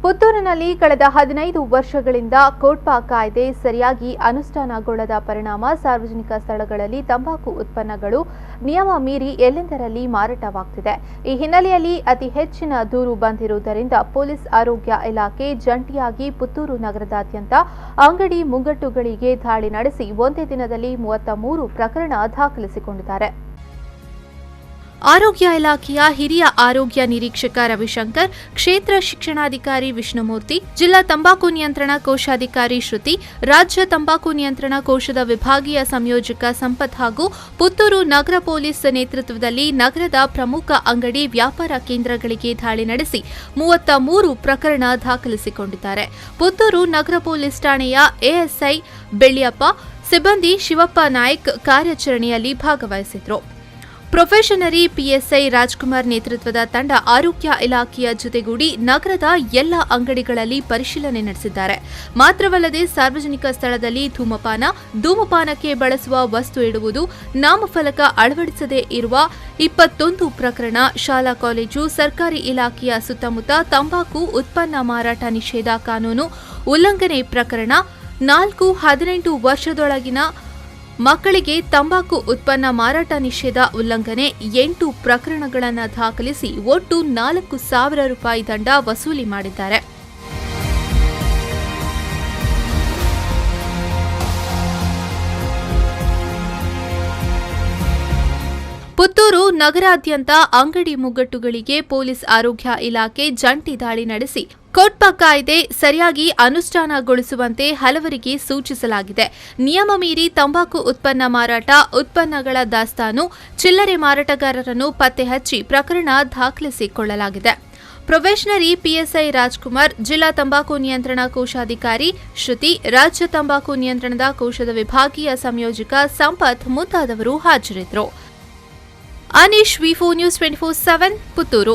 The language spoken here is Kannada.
ಪುತ್ತೂರಿನಲ್ಲಿ ಕಳೆದ 15 ವರ್ಷಗಳಿಂದ ಕೋಟ್ಪಾ ಕಾಯ್ದೆ ಸರಿಯಾಗಿ ಅನುಷ್ಠಾನಗೊಳ್ಳದ ಪರಿಣಾಮ ಸಾರ್ವಜನಿಕ ಸ್ಥಳಗಳಲ್ಲಿ ತಂಬಾಕು ಉತ್ಪನ್ನಗಳು ನಿಯಮ ಮೀರಿ ಎಲ್ಲೆಂದರಲ್ಲಿ ಮಾರಾಟವಾಗುತ್ತಿದೆ. ಈ ಹಿನ್ನೆಲೆಯಲ್ಲಿ ಅತಿ ಹೆಚ್ಚಿನ ದೂರು ಬಂದಿರುವುದರಿಂದ ಪೊಲೀಸ್ ಆರೋಗ್ಯ ಇಲಾಖೆ ಜಂಟಿಯಾಗಿ ಪುತ್ತೂರು ನಗರದಾದ್ಯಂತ ಅಂಗಡಿ ಮುಂಗಟ್ಟುಗಳಿಗೆ ದಾಳಿ ನಡೆಸಿ ಒಂದೇ ದಿನದಲ್ಲಿ 33 ಪ್ರಕರಣ ದಾಖಲಿಸಿಕೊಂಡಿದ್ದಾರೆ. ಆರೋಗ್ಯ ಇಲಾಖೆಯ ಹಿರಿಯ ಆರೋಗ್ಯ ನಿರೀಕ್ಷಕ ರವಿಶಂಕರ್, ಕ್ಷೇತ್ರ ಶಿಕ್ಷಣಾಧಿಕಾರಿ ವಿಷ್ಣುಮೂರ್ತಿ, ಜಿಲ್ಲಾ ತಂಬಾಕು ನಿಯಂತ್ರಣ ಕೋಶಾಧಿಕಾರಿ ಶ್ರುತಿ, ರಾಜ್ಯ ತಂಬಾಕು ನಿಯಂತ್ರಣ ಕೋಶದ ವಿಭಾಗೀಯ ಸಂಯೋಜಕ ಸಂಪತ್ ಹಾಗೂ ಪುತ್ತೂರು ನಗರ ಪೊಲೀಸ್ ನೇತೃತ್ವದಲ್ಲಿ ನಗರದ ಪ್ರಮುಖ ಅಂಗಡಿ ವ್ಯಾಪಾರ ಕೇಂದ್ರಗಳಿಗೆ ದಾಳಿ ನಡೆಸಿ 33 ಪ್ರಕರಣ ದಾಖಲಿಸಿಕೊಂಡಿದ್ದಾರೆ. ಪುತ್ತೂರು ನಗರ ಪೊಲೀಸ್ ಠಾಣೆಯ ಎಎಸ್ಐ ಬೆಳ್ಳಿಯಪ್ಪ, ಸಿಬ್ಬಂದಿ ಶಿವಪ್ಪ ನಾಯ್ಕ್ ಕಾರ್ಯಾಚರಣೆಯಲ್ಲಿ ಭಾಗವಹಿಸಿದ್ರು. ಪ್ರೊಫೆಷನರಿ ಪಿಎಸ್ಐ ರಾಜ್ಕುಮಾರ್ ನೇತೃತ್ವದ ತಂಡ ಆರೋಗ್ಯ ಇಲಾಖೆಯ ಜೊತೆಗೂಡಿ ನಗರದ ಎಲ್ಲ ಅಂಗಡಿಗಳಲ್ಲಿ ಪರಿಶೀಲನೆ ನಡೆಸಿದ್ದಾರೆ. ಮಾತ್ರವಲ್ಲದೆ ಸಾರ್ವಜನಿಕ ಸ್ಥಳದಲ್ಲಿ ಧೂಮಪಾನಕ್ಕೆ ಬಳಸುವ ವಸ್ತು ಇಡುವುದು, ನಾಮಫಲಕ ಅಳವಡಿಸದೇ ಇರುವ 21 ಪ್ರಕರಣ, ಶಾಲಾ ಕಾಲೇಜು ಸರ್ಕಾರಿ ಇಲಾಖೆಯ ಸುತ್ತಮುತ್ತ ತಂಬಾಕು ಉತ್ಪನ್ನ ಮಾರಾಟ ನಿಷೇಧ ಕಾನೂನು ಉಲ್ಲಂಘನೆ ಪ್ರಕರಣ, 4-18 ವರ್ಷದೊಳಗಿನ ಮಕ್ಕಳಿಗೆ ತಂಬಾಕು ಉತ್ಪನ್ನ ಮಾರಾಟ ನಿಷೇಧ ಉಲ್ಲಂಘನೆ 8 ಪ್ರಕರಣಗಳನ್ನು ದಾಖಲಿಸಿ ಒಟ್ಟು 4,000 ರೂಪಾಯಿ ದಂಡ ವಸೂಲಿ ಮಾಡಿದ್ದಾರೆ. ಪುತ್ತೂರು ನಗರಾದ್ಯಂತ ಅಂಗಡಿ ಮುಗ್ಗಟ್ಟುಗಳಿಗೆ ಪೊಲೀಸ್ ಆರೋಗ್ಯ ಇಲಾಖೆ ಜಂಟಿ ದಾಳಿ ನಡೆಸಿ ಕೋಟ್ಪಾ ಕಾಯ್ದೆ ಸರಿಯಾಗಿ ಅನುಷ್ಠಾನಗೊಳಿಸುವಂತೆ ಹಲವರಿಗೆ ಸೂಚಿಸಲಾಗಿದೆ. ನಿಯಮ ಮೀರಿ ತಂಬಾಕು ಉತ್ಪನ್ನ ಮಾರಾಟ, ಉತ್ಪನ್ನಗಳ ದಾಸ್ತಾನು, ಚಿಲ್ಲರೆ ಮಾರಾಟಗಾರರನ್ನು ಪತ್ತೆ ಹಚ್ಚಿ ಪ್ರಕರಣ ದಾಖಲಿಸಿಕೊಳ್ಳಲಾಗಿದೆ. ಪ್ರೊಫೆಷನರಿ ಪಿಎಸ್ಐ ರಾಜ್ಕುಮಾರ್, ಜಿಲ್ಲಾ ತಂಬಾಕು ನಿಯಂತ್ರಣ ಕೋಶಾಧಿಕಾರಿ ಶ್ರುತಿ, ರಾಜ್ಯ ತಂಬಾಕು ನಿಯಂತ್ರಣದ ಕೋಶದ ವಿಭಾಗೀಯ ಸಂಯೋಜಕ ಸಂಪತ್ ಮುಂತಾದವರು ಹಾಜರಿದ್ದರು. ಅನೀಶ್, ವಿ4 ನ್ಯೂಸ್ 24/7 ಪುತ್ತೂರು.